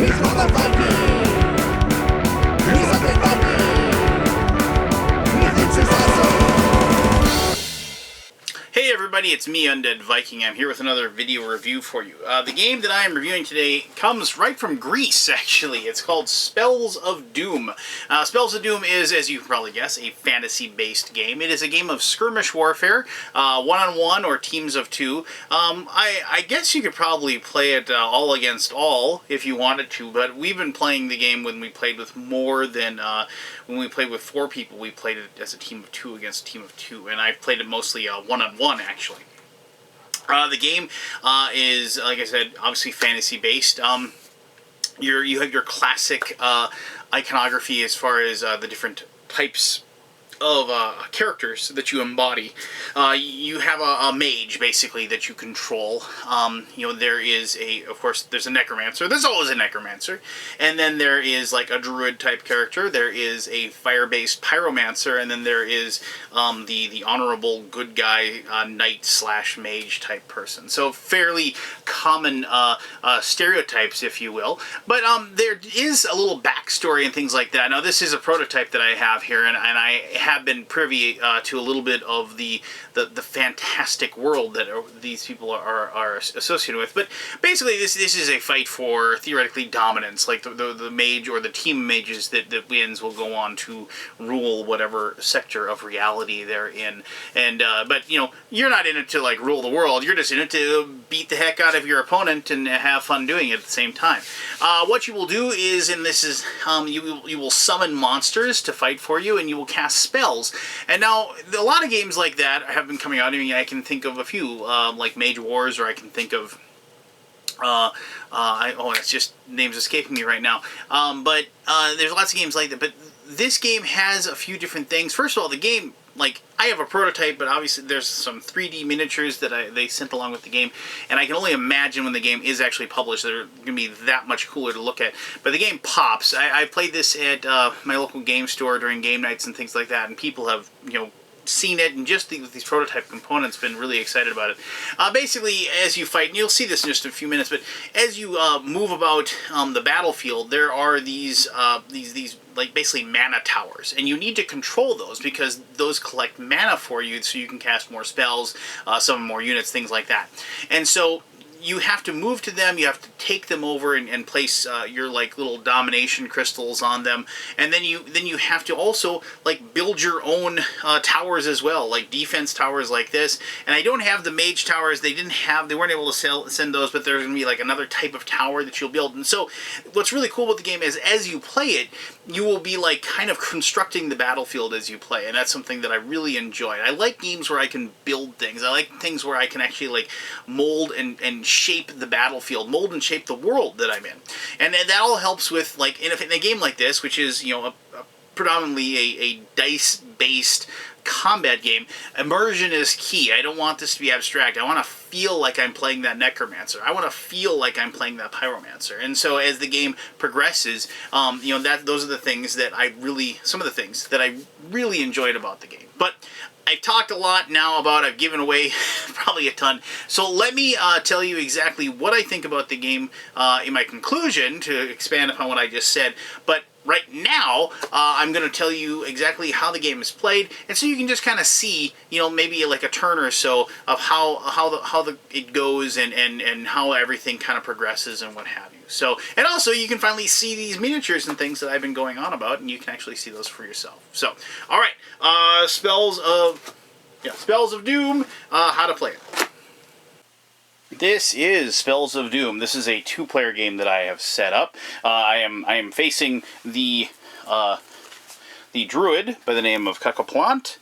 He's motherfucking. He's something funky. He thinks he's awesome. Hey everybody, it's me, Undead Viking. I'm here with another video review for you. The game that I am reviewing today comes right from Greece, actually. It's called Spells of Doom. Spells of Doom is, as you can probably guess, a fantasy-based game. It is a game of skirmish warfare, one-on-one or teams of two. I guess you could probably play it all against all if you wanted to, but we've been playing the game when we played with more than... when we played with 4 people, we played it as a team of 2 against a team of 2, and I played it mostly one-on-one, actually. The game is, like I said, obviously fantasy-based. You have your classic iconography as far as the different types of characters that you embody. You have a mage, basically, that you control. There is of course, there's a necromancer. There's always a necromancer. And then there is, like, a druid-type character. There is a fire-based pyromancer. And then there is the honorable good guy knight/mage type person. So fairly common stereotypes, if you will. But there is a little backstory and things like that. Now, this is a prototype that I have here, and I have been privy to a little bit of the fantastic world that these people are associated with. But basically, this is a fight for, theoretically, dominance. Like the mage or the team of mages that wins will go on to rule whatever sector of reality they're in. And but you're not in it to, like, rule the world. You're just in it to beat the heck out of your opponent and have fun doing it at the same time. What you will do is, and this is you will summon monsters to fight for you, and you will cast spells. And now, a lot of games like that have been coming out. I mean, I can think of a few, like Mage Wars, or I can think of, it's just, names escaping me right now. But there's lots of games like that. But this game has a few different things. First of all, the game, like, I have a prototype, but obviously there's some 3D miniatures that they sent along with the game, and I can only imagine when the game is actually published, they're going to be that much cooler to look at. But the game pops. I played this at my local game store during game nights and things like that, and people have, seen it, and just these prototype components, been really excited about it. Basically, as you fight, and you'll see this in just a few minutes, but as you move about the battlefield, there are these like, basically mana towers, and you need to control those because those collect mana for you, so you can cast more spells, summon more units, things like that. And so you have to move to them, you have to take them over and place your, like, little domination crystals on them, and then you have to also, like, build your own towers as well, like defense towers like this. And I don't have the mage towers. They weren't able to send those, but there's going to be, like, another type of tower that you'll build. And so what's really cool about the game is, as you play it, you will be, like, kind of constructing the battlefield as you play, and that's something that I really enjoy. I like games where I can build things. I like things where I can actually, like, mold and shape the battlefield, mold and shape the world that I'm in. And that all helps with, like, in a game like this, which is, predominantly a dice-based combat game, immersion is key. I don't want this to be abstract. I want to feel like I'm playing that necromancer. I want to feel like I'm playing that pyromancer. And so as the game progresses, those are the things that some of the things that I really enjoyed about the game. But I've talked a lot now about, I've given away probably a ton. So let me tell you exactly what I think about the game in my conclusion, to expand upon what I just said. But right now, I'm going to tell you exactly how the game is played, and so you can just kind of see, maybe like a turn or so of how it goes and how everything kind of progresses and what have you. So, and also you can finally see these miniatures and things that I've been going on about, and you can actually see those for yourself. So, all right, Spells of Doom, how to play it. This is Spells of Doom. This is a 2-player game that I have set up. I am facing the druid by the name of Kakoplant.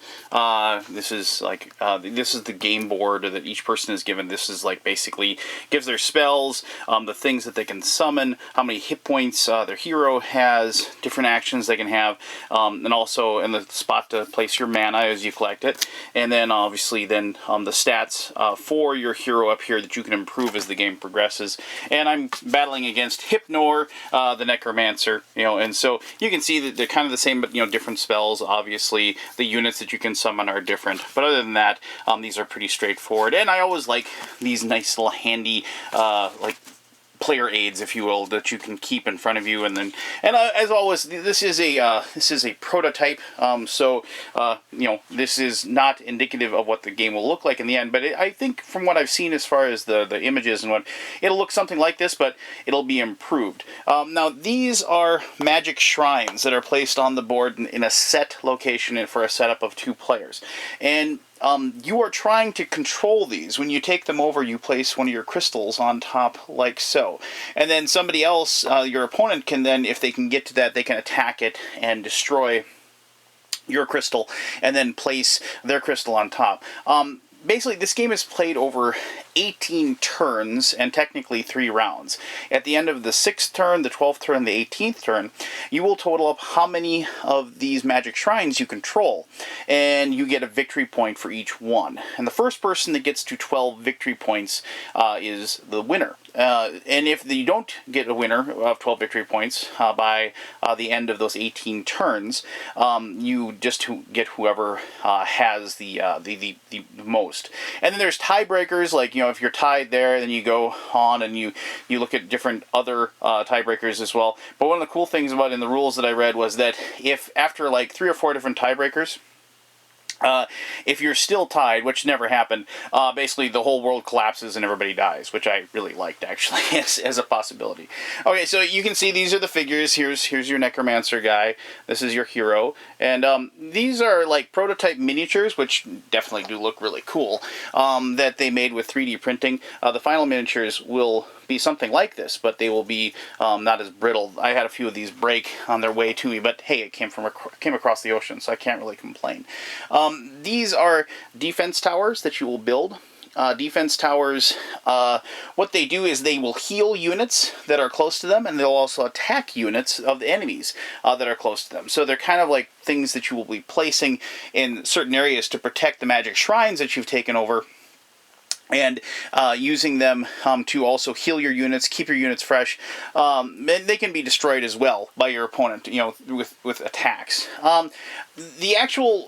This is the game board that each person is given. This is, like, basically gives their spells, the things that they can summon, how many hit points their hero has, different actions they can have, and also in the spot to place your mana as you collect it. And then obviously the stats for your hero up here that you can improve as the game progresses. And I'm battling against Hypnor, the necromancer, and so you can see that they're kind of the same, but different spells. Obviously the units that you can summon are different, but other than that, these are pretty straightforward. And I always like these nice little handy like player aids, if you will, that you can keep in front of you, and then as always, this is a prototype, so this is not indicative of what the game will look like in the end. But I think from what I've seen as far as the images and what, it'll look something like this, but it'll be improved. Now these are magic shrines that are placed on the board in a set location for a setup of 2 players, and you are trying to control these. When you take them over, you place one of your crystals on top like so. And then somebody else, your opponent, can then, if they can get to that, they can attack it and destroy your crystal and then place their crystal on top. Basically, this game is played over 18 turns and technically 3 rounds. At the end of the 6th turn, the 12th turn, the 18th turn, you will total up how many of these magic shrines you control, and you get a victory point for each one. And the first person that gets to 12 victory points is the winner. And if you don't get a winner of 12 victory points by the end of those 18 turns, you just get whoever has the most. And then there's tiebreakers, like, if you're tied there, then you go on and you look at different other tiebreakers as well. But one of the cool things about in the rules that I read was that if after like 3 or 4 different tiebreakers, if you're still tied, which never happened, basically the whole world collapses and everybody dies, which I really liked, actually, as a possibility. Okay, so you can see these are the figures. Here's your Necromancer guy. This is your hero. And these are like prototype miniatures, which definitely do look really cool, that they made with 3D printing. The final miniatures will be something like this, but they will be not as brittle. I had a few of these break on their way to me, but hey, it came across the ocean, so I can't really complain. These are defense towers that you will build. Defense towers, what they do is they will heal units that are close to them, and they'll also attack units of the enemies that are close to them. So they're kind of like things that you will be placing in certain areas to protect the magic shrines that you've taken over, and using them to also heal your units, keep your units fresh. They can be destroyed as well by your opponent, with attacks. The actual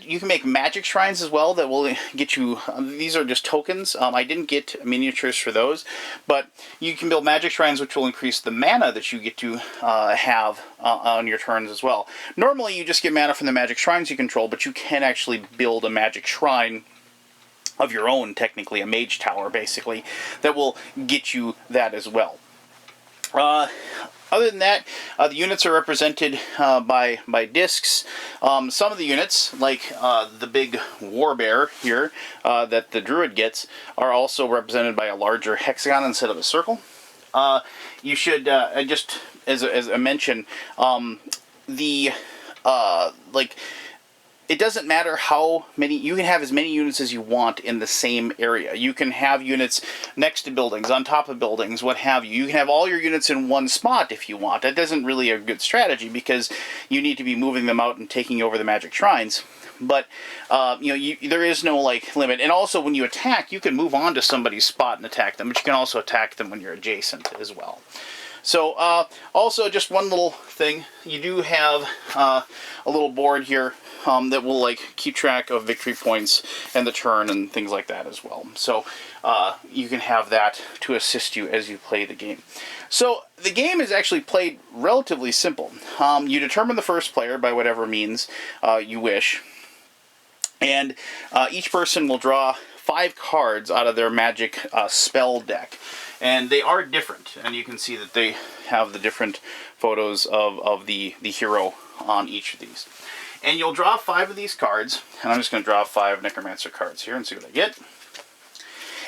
you can make magic shrines as well that will get you. These are just tokens. I didn't get miniatures for those, but you can build magic shrines which will increase the mana that you get to have on your turns as well. Normally, you just get mana from the magic shrines you control, but you can actually build a magic shrine of your own, technically a mage tower, basically, that will get you that as well. Other than that, the units are represented by discs. Some of the units, like the big warbear here that the druid gets, are also represented by a larger hexagon instead of a circle. You should, just as a mention, it doesn't matter how many, you can have as many units as you want in the same area. You can have units next to buildings, on top of buildings, what have you. You can have all your units in one spot if you want. That isn't really a good strategy because you need to be moving them out and taking over the magic shrines. But, there is no, limit. And also, when you attack, you can move on to somebody's spot and attack them, but you can also attack them when you're adjacent as well. So, also, just one little thing. You do have a little board here that will keep track of victory points and the turn and things like that as well. So you can have that to assist you as you play the game. So the game is actually played relatively simple. You determine the first player by whatever means you wish, and each person will draw 5 cards out of their magic spell deck. And they are different, and you can see that they have the different photos of the hero on each of these. And you'll draw 5 of these cards, and I'm just going to draw 5 Necromancer cards here and see what I get.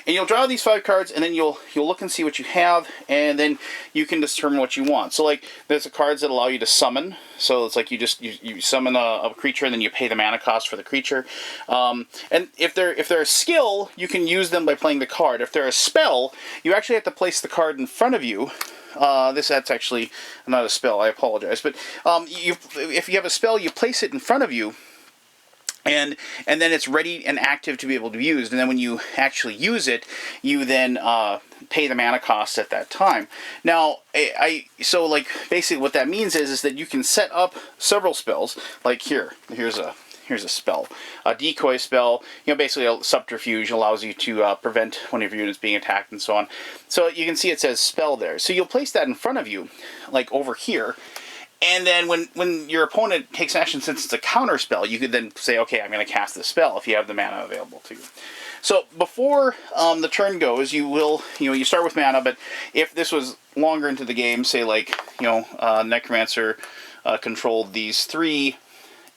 And you'll draw these 5 cards, and then you'll look and see what you have, and then you can determine what you want. So, there's the cards that allow you to summon. So it's like you summon a creature, and then you pay the mana cost for the creature. And if they're a skill, you can use them by playing the card. If they're a spell, you actually have to place the card in front of you. That's actually not a spell, I apologize. But if you have a spell, you place it in front of you, and then it's ready and active to be able to be used. And then when you actually use it, you then pay the mana cost at that time. Now, basically what that means is that you can set up several spells. Like here's here's a spell. A decoy spell, basically a subterfuge, allows you to prevent one of your units being attacked and so on. So you can see it says spell there. So you'll place that in front of you, like over here. And then when your opponent takes action, since it's a counter spell, you could then say, okay, I'm going to cast this spell if you have the mana available to you. So before the turn goes, you start with mana, but if this was longer into the game, say like, Necromancer controlled these 3,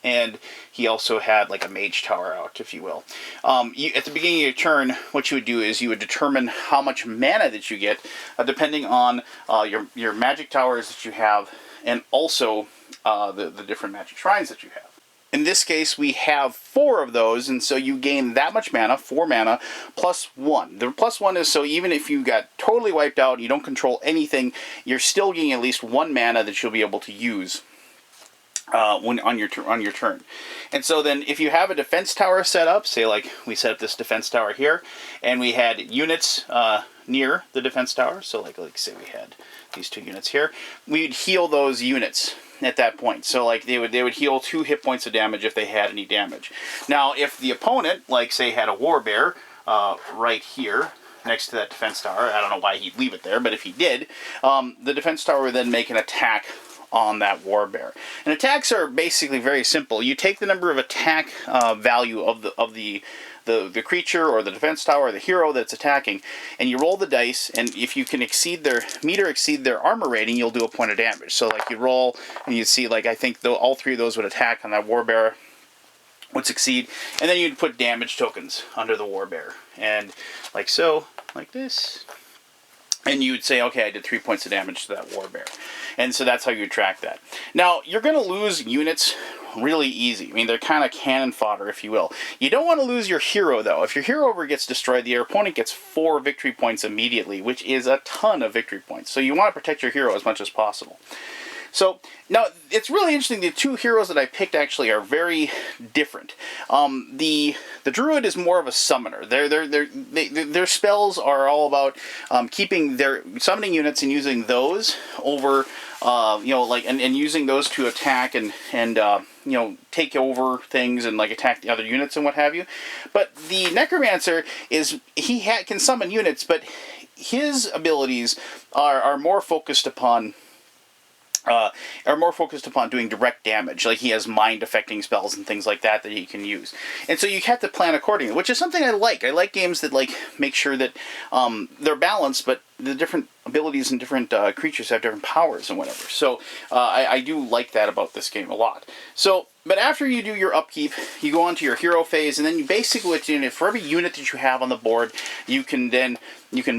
and he also had like a mage tower out, if you will. At the beginning of your turn, what you would do is you would determine how much mana that you get, depending on your magic towers that you have, and also the different magic shrines that you have. In this case, we have 4 of those, and so you gain that much mana, 4 mana, plus 1. The plus 1 is so even if you got totally wiped out, you don't control anything, you're still getting at least 1 mana that you'll be able to use on your turn. And so then if you have a defense tower set up, say like we set up this defense tower here, and we had units near the defense tower, so like say we had these 2 units here, we'd heal those units at that point. So like they would heal 2 hit points of damage if they had any damage. Now if the opponent, like say, had a warbear right here next to that defense tower, I don't know why he'd leave it there, but if he did, the defense tower would then make an attack on that warbear. And attacks are basically very simple. You take the number of attack value of the creature or the defense tower or the hero that's attacking, and you roll the dice, and if you can meet or exceed their armor rating, you'll do a point of damage. So like you roll and you see, like I think all 3 of those would attack on that warbear, would succeed, and then you'd put damage tokens under the warbear, and like so, like this, and you would say, okay, I did 3 points of damage to that warbear. And so that's how you track that. Now, you're going to lose units really easy. I mean, they're kind of cannon fodder, if you will. You don't want to lose your hero, though. If your hero ever gets destroyed, your opponent gets 4 victory points immediately, which is a ton of victory points. So you want to protect your hero as much as possible. So, now, it's really interesting. The 2 heroes that I picked actually are very different. The Druid is more of a summoner. Their spells are all about keeping their summoning units and using those over, and using those to attack and take over things and like attack the other units and what have you. But the Necromancer can summon units, but his abilities are more focused upon doing direct damage. Like he has mind affecting spells and things like that he can use. And so you have to plan accordingly, which is something I like. I like games that like make sure that they're balanced, but the different abilities and different creatures have different powers and whatever. So I do like that about this game a lot. So, but after you do your upkeep, you go on to your hero phase, and then you basically, for every unit that you have on the board, you can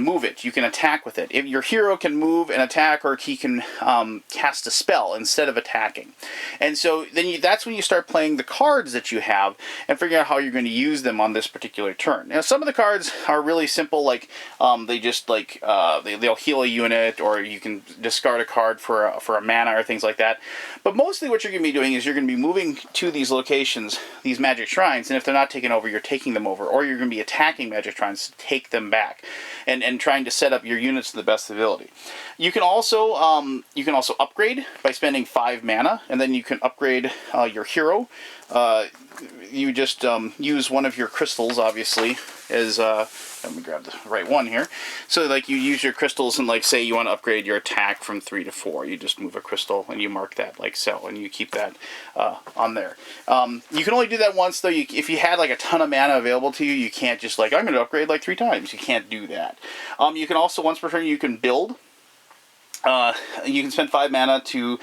move it. You can attack with it. If your hero can move and attack, or he can cast a spell instead of attacking. And so then that's when you start playing the cards that you have and figuring out how you're going to use them on this particular turn. Now, some of the cards are really simple, like they just like they'll heal a unit, or you can discard a card for a mana or things like that. But mostly what you're going to be doing is you're going to be moving to these locations, these magic shrines, and if they're not taken over, you're taking them over, or you're going to be attacking magic shrines to take them back, and trying to set up your units to the best ability. You can also upgrade by spending 5 mana, and then you can upgrade your hero. You just use one of your crystals, obviously, as let me grab the right one here. So like you use your crystals, and like say you want to upgrade your attack from 3 to 4, you just move a crystal and you mark that like so, and you keep that on there. You can only do that once though. If you had like a ton of mana available to you, you can't just like, I'm going to upgrade like 3 times. You can't do that. You can also, once per turn, you can build. You can spend 5 mana to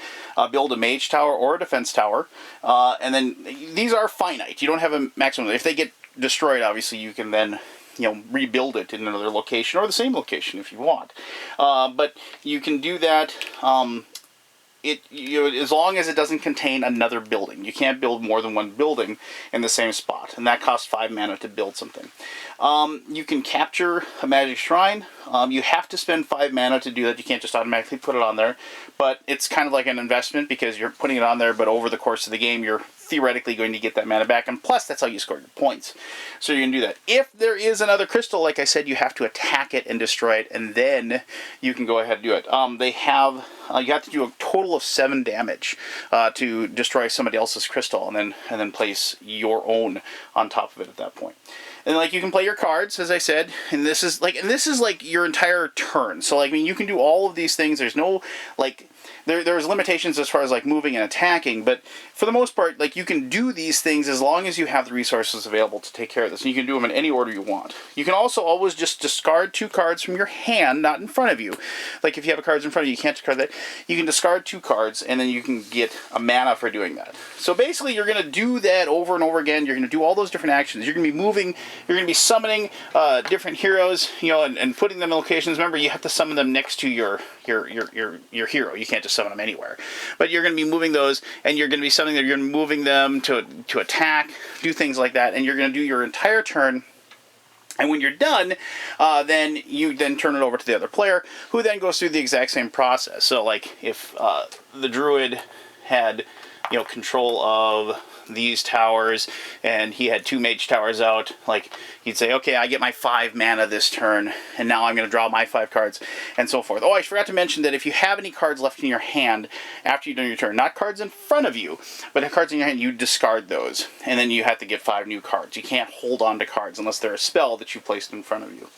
build a mage tower or a defense tower, and then these are finite. You don't have a maximum. If they get destroyed, obviously you can then rebuild it in another location or the same location if you want. But you can do that. As long as it doesn't contain another building. You can't build more than 1 building in the same spot, and that costs 5 mana to build something. You can capture a magic shrine, You have to spend 5 mana to do that. You can't just automatically put it on there. But it's kind of like an investment because you're putting it on there, but over the course of the game, you're theoretically going to get that mana back. And plus, that's how you score your points. So you're going to do that. If there is another crystal, like I said, you have to attack it and destroy it, and then you can go ahead and do it. They have... you have to do a total of 7 damage to destroy somebody else's crystal, and then place your own on top of it at that point. And like you can play your cards, as I said, and this is like your entire turn. So like, I mean, you can do all of these things. There's no like there's limitations as far as like moving and attacking, but for the most part, like you can do these things as long as you have the resources available to take care of this. And you can do them in any order you want. You can also always just discard 2 cards from your hand, not in front of you. Like if you have cards in front of you, you can't discard that. You can discard 2 cards, and then you can get a mana for doing that. So basically, you're going to do that over and over again. You're going to do all those different actions. You're going to be moving. You're going to be summoning different heroes, you know, and putting them in locations. Remember, you have to summon them next to your hero. You can't just summon them anywhere. But you're going to be moving those, and you're going to be summoning them. You're going to be moving them to attack, do things like that, and you're going to do your entire turn. And when you're done, then you turn it over to the other player, who then goes through the exact same process. So, like, if the druid had, you know, control of these towers, and he had 2 mage towers out, like, he'd say, okay, I get my 5 mana this turn, and now I'm going to draw my 5 cards, and so forth. Oh, I forgot to mention that if you have any cards left in your hand after you've done your turn, not cards in front of you, but cards in your hand, you discard those, and then you have to get 5 new cards. You can't hold on to cards unless they're a spell that you placed in front of you.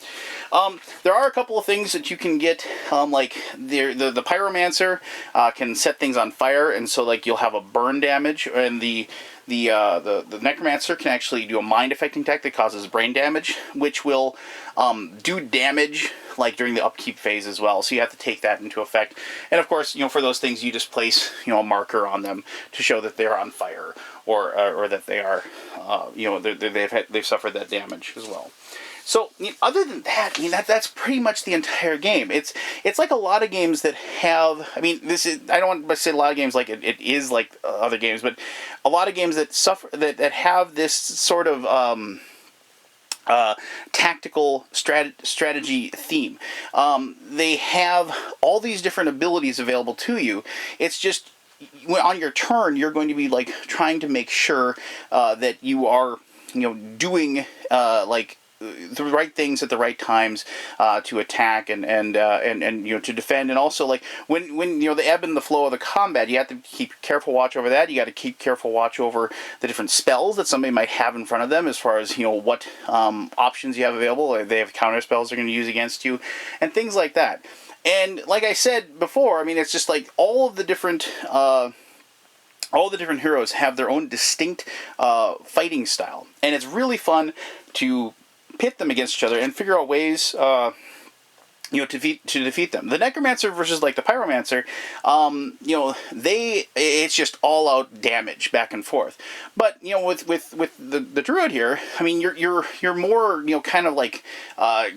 There are a couple of things that you can get, like the Pyromancer can set things on fire, and so like you'll have a burn damage, and the Necromancer can actually do a mind affecting attack that causes brain damage, which will do damage like during the upkeep phase as well. So you have to take that into effect. And of course, you know, for those things, you just place, you know, a marker on them to show that they're on fire, or that they are, you know, they've suffered that damage as well. So, you know, other than that, I mean, that's pretty much the entire game. It's like a lot of games that have, I mean, I don't want to say a lot of games like it is like other games, but a lot of games that that have this sort of tactical strategy theme. They have all these different abilities available to you. It's just, on your turn, you're going to be like trying to make sure that you are, you know, doing like the right things at the right times to attack and you know, to defend. And also, like when you know, the ebb and the flow of the combat, you have to keep careful watch over that. You got to keep careful watch over the different spells that somebody might have in front of them, as far as, you know, what options you have available. They have counter spells they're going to use against you, and things like that. And like I said before, I mean, it's just like all the different heroes have their own distinct fighting style, and it's really fun to pit them against each other and figure out ways, you know, to defeat them. The Necromancer versus like the Pyromancer, you know, it's just all out damage back and forth. But you know, with the Druid here, I mean, you're more, you know, kind of like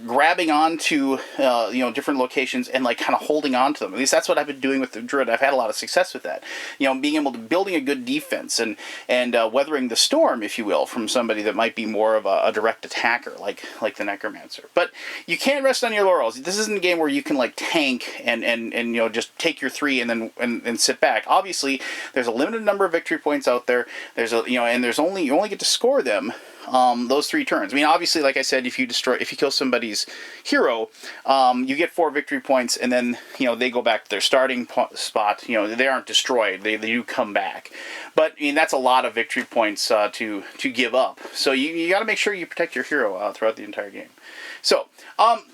grabbing onto you know, different locations and like kind of holding on to them. At least that's what I've been doing with the Druid. I've had a lot of success with that. You know, being able to building a good defense and weathering the storm, if you will, from somebody that might be more of a direct attacker like the Necromancer. But you can't rest on your laurels. This isn't a game where you can like tank and you know, just take your 3 and then sit back. Obviously, there's a limited number of victory points out there. There's a, you know, and you only get to score them those 3 turns. I mean, obviously, like I said, if you kill somebody's hero, you get 4 victory points, and then, you know, they go back to their starting spot. You know, they aren't destroyed; they do come back. But I mean, that's a lot of victory points to give up. So you got to make sure you protect your hero throughout the entire game. So,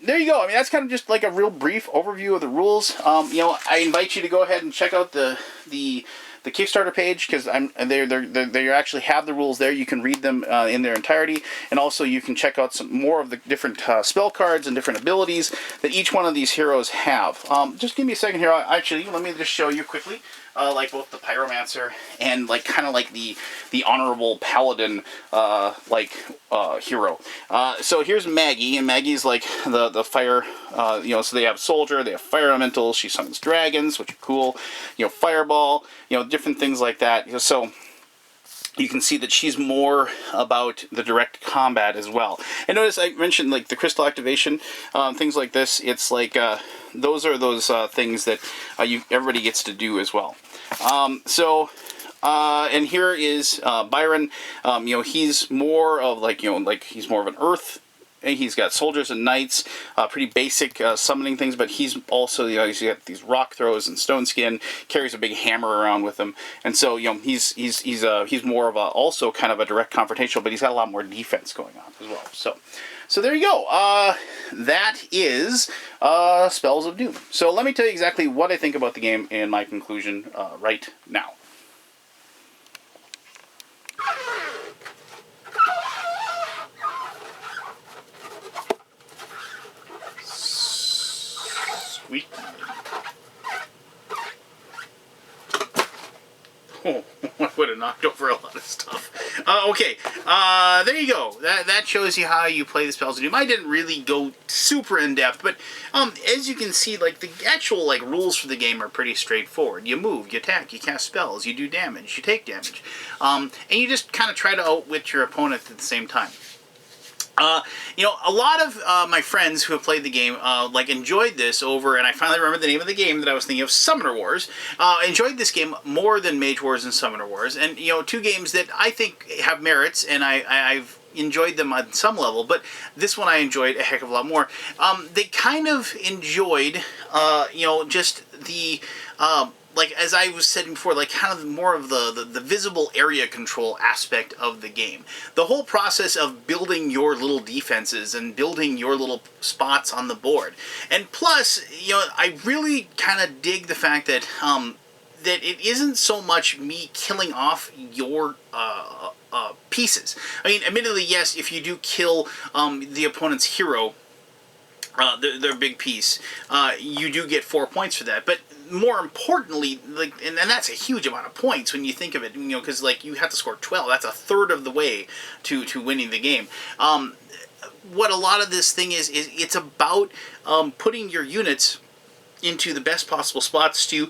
there you go. I mean, that's kind of just like a real brief overview of the rules. You know, I invite you to go ahead and check out the Kickstarter page, because they actually have the rules there. You can read them in their entirety, and also you can check out some more of the different spell cards and different abilities that each one of these heroes have. Just give me a second here. Actually, let me just show you quickly. Like both the Pyromancer and like kind of like the Honorable Paladin hero. So here's Maggie, and Maggie's like the fire. You know, so they have Soldier, they have Fire Elementals. She summons dragons, which are cool. You know, Fireball. You know, different things like that. So you can see that she's more about the direct combat as well. And notice I mentioned like the crystal activation, things like this. It's like those are those things that everybody gets to do as well. And here is Byron. He's more of like he's more of an earth. He's got soldiers and knights, pretty basic summoning things, but he's also, he's got these rock throws and stone skin, carries a big hammer around with him, and so, he's more of also kind of a direct confrontational, but he's got a lot more defense going on as well. So there you go. That is Spells of Doom. So let me tell you exactly what I think about the game and my conclusion right now. Sweet. Oh, I would have knocked over a lot of stuff. Okay, there you go. That shows you how you play the Spells of Doom. I didn't really go super in depth, but as you can see, like the actual rules for the game are pretty straightforward. You move, you attack, you cast spells, you do damage, you take damage, and you just kind of try to outwit your opponent at the same time. A lot of my friends who have played the game enjoyed this over, and I finally remember the name of the game that I was thinking of, Summoner Wars. Enjoyed this game more than Mage Wars and Summoner Wars, and two games that I think have merits, and I've enjoyed them on some level, but this one I enjoyed a heck of a lot more. They kind of enjoyed, just the as I was saying before, kind of more of the visible area control aspect of the game. The whole process of building your little defenses and building your little spots on the board. And plus, I really kind of dig the fact that that it isn't so much me killing off your pieces. I mean, admittedly, yes, if you do kill the opponent's hero, their big piece, you do get 4 points for that. But more importantly, and that's a huge amount of points when you think of it, because you have to score 12. That's a third of the way to winning the game. What a lot of this thing is it's about putting your units into the best possible spots to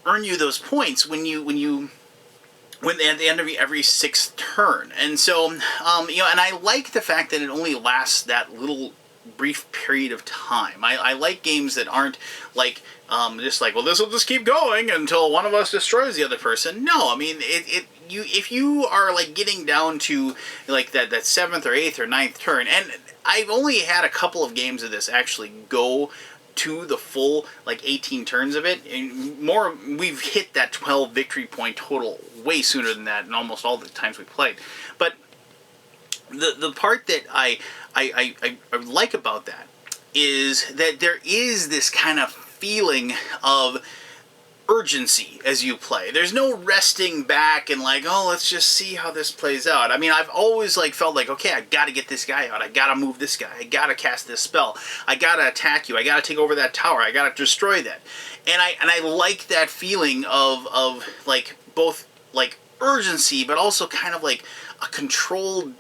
earn you those points when at the end of every sixth turn. And so and I like the fact that it only lasts that little brief period of time. I like games that aren't well, this will just keep going until one of us destroys the other person. No, I mean if you are getting down to that seventh or eighth or ninth turn, and I've only had a couple of games of this actually go to the full 18 turns of it, and more, we've hit that 12 victory point total way sooner than that in almost all the times we played. But the part that I like about that is that there is this kind of feeling of urgency as you play. There's no resting back and oh, let's just see how this plays out. I mean, I've always felt okay, I gotta get this guy out, I gotta move this guy, I gotta cast this spell, I gotta attack you, I gotta take over that tower, I gotta destroy that. And I like that feeling of both urgency, but also kind of a controlled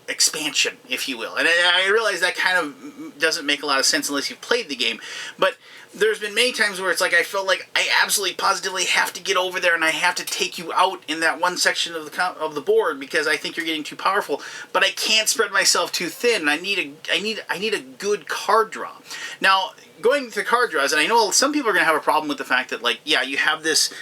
expansion, if you will. And I realize that kind of doesn't make a lot of sense unless you've played the game, but there's been many times where it's I felt I absolutely positively have to get over there and I have to take you out in that one section of the board because I think you're getting too powerful, but I can't spread myself too thin. I need a good card draw. Now, going to card draws, and I know some people are going to have a problem with the fact that, you have this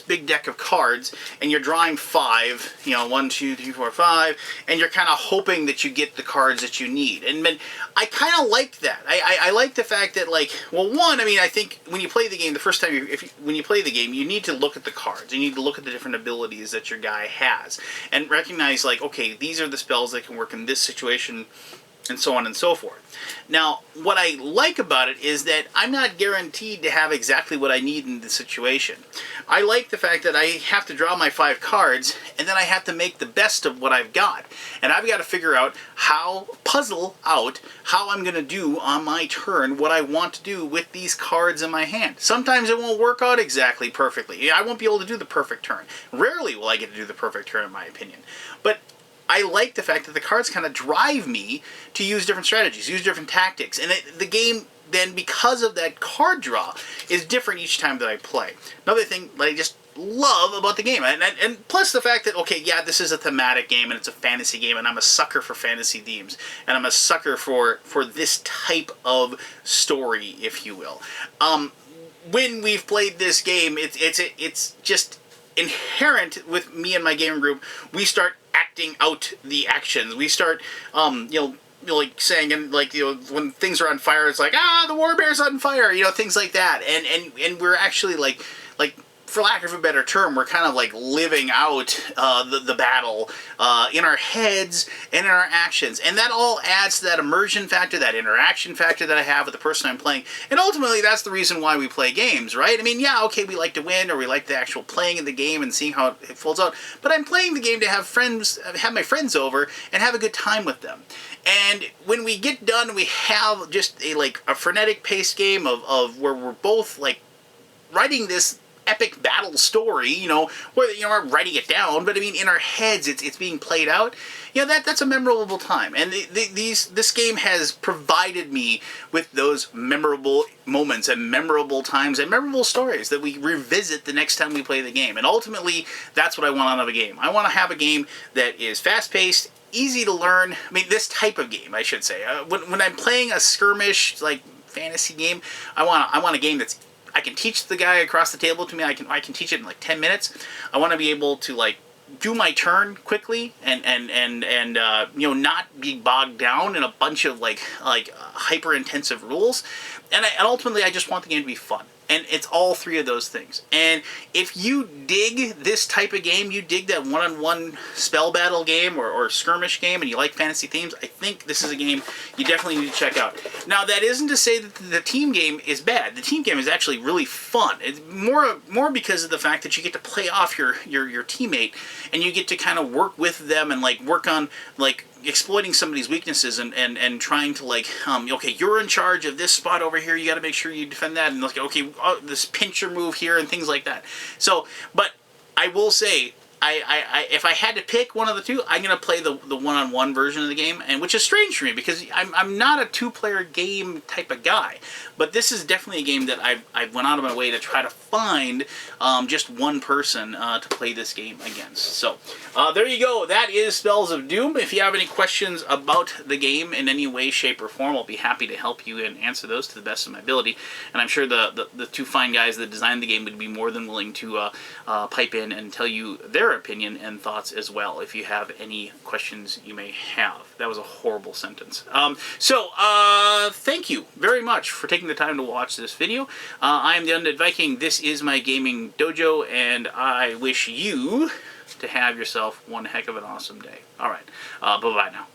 big deck of cards, and you're drawing 5, 1, 2, 3, 4, 5, and you're kind of hoping that you get the cards that you need. And I kind of like that. I like the fact that, well, one, I mean, I think when you play the game, the first time, when you play the game, you need to look at the cards. You need to look at the different abilities that your guy has, and recognize, okay, these are the spells that can work in this situation, and so on and so forth. Now, what I like about it is that I'm not guaranteed to have exactly what I need in the situation. I like the fact that I have to draw my 5 cards, and then I have to make the best of what I've got. And I've got to figure out puzzle out how I'm going to do on my turn what I want to do with these cards in my hand. Sometimes it won't work out exactly perfectly. I won't be able to do the perfect turn. Rarely will I get to do the perfect turn, in my opinion. But I like the fact that the cards kind of drive me to use different strategies, use different tactics. And the game then, because of that card draw, is different each time that I play. Another thing that I just love about the game, and plus the fact that, okay, yeah, this is a thematic game and it's a fantasy game, and I'm a sucker for fantasy themes, and I'm a sucker for this type of story, if you will. When we've played this game, it's just inherent with me and my gaming group. We start acting out the actions. We start, like saying, and like, when things are on fire, it's like, the war bear's on fire, things like that, and we're actually like for lack of a better term, we're kind of like living out the battle in our heads and in our actions. And that all adds to that immersion factor, that interaction factor that I have with the person I'm playing. And ultimately, that's the reason why we play games, right? I mean, yeah, okay, we like to win, or we like the actual playing of the game and seeing how it folds out. But I'm playing the game to have my friends over and have a good time with them. And when we get done, we have just a frenetic paced game of where we're both like writing this epic battle story, where we're writing it down, but I mean in our heads it's being played out. That's a memorable time, and this game has provided me with those memorable moments and memorable times and memorable stories that we revisit the next time we play the game. And ultimately, that's what I want out of a game. I want to have a game that is fast-paced, easy to learn. I mean, this type of game, I should say. When I'm playing a skirmish like fantasy game, I want a game that's I can teach the guy across the table to me. I can teach it in like 10 minutes. I want to be able to like do my turn quickly and not be bogged down in a bunch of like hyper intensive rules. And ultimately, I just want the game to be fun. And it's all three of those things. And if you dig this type of game, you dig that one-on-one spell battle game or skirmish game, and you like fantasy themes, I think this is a game you definitely need to check out. Now, that isn't to say that the team game is bad. The team game is actually really fun. It's more because of the fact that you get to play off your teammate, and you get to kind of work with them and like work on like exploiting somebody's weaknesses and trying to like, okay, you're in charge of this spot over here, you got to make sure you defend that, and like, okay, this pincher move here and things like that. So, but I will say, I if I had to pick one of the two, I'm gonna play the one-on-one version of the game, and which is strange for me because I'm not a two-player game type of guy, but this is definitely a game that I went out of my way to try to find just one person to play this game against. So there you go. That is Spells of Doom. If you have any questions about the game in any way, shape, or form, I'll be happy to help you and answer those to the best of my ability. And I'm sure the two fine guys that designed the game would be more than willing to pipe in and tell you their opinion and thoughts as well if you have any questions you may have. That was a horrible sentence. Thank you very much for taking the time to watch this video. I am the Undead Viking. This is my gaming dojo, and I wish you to have yourself one heck of an awesome day. Alright, bye-bye now.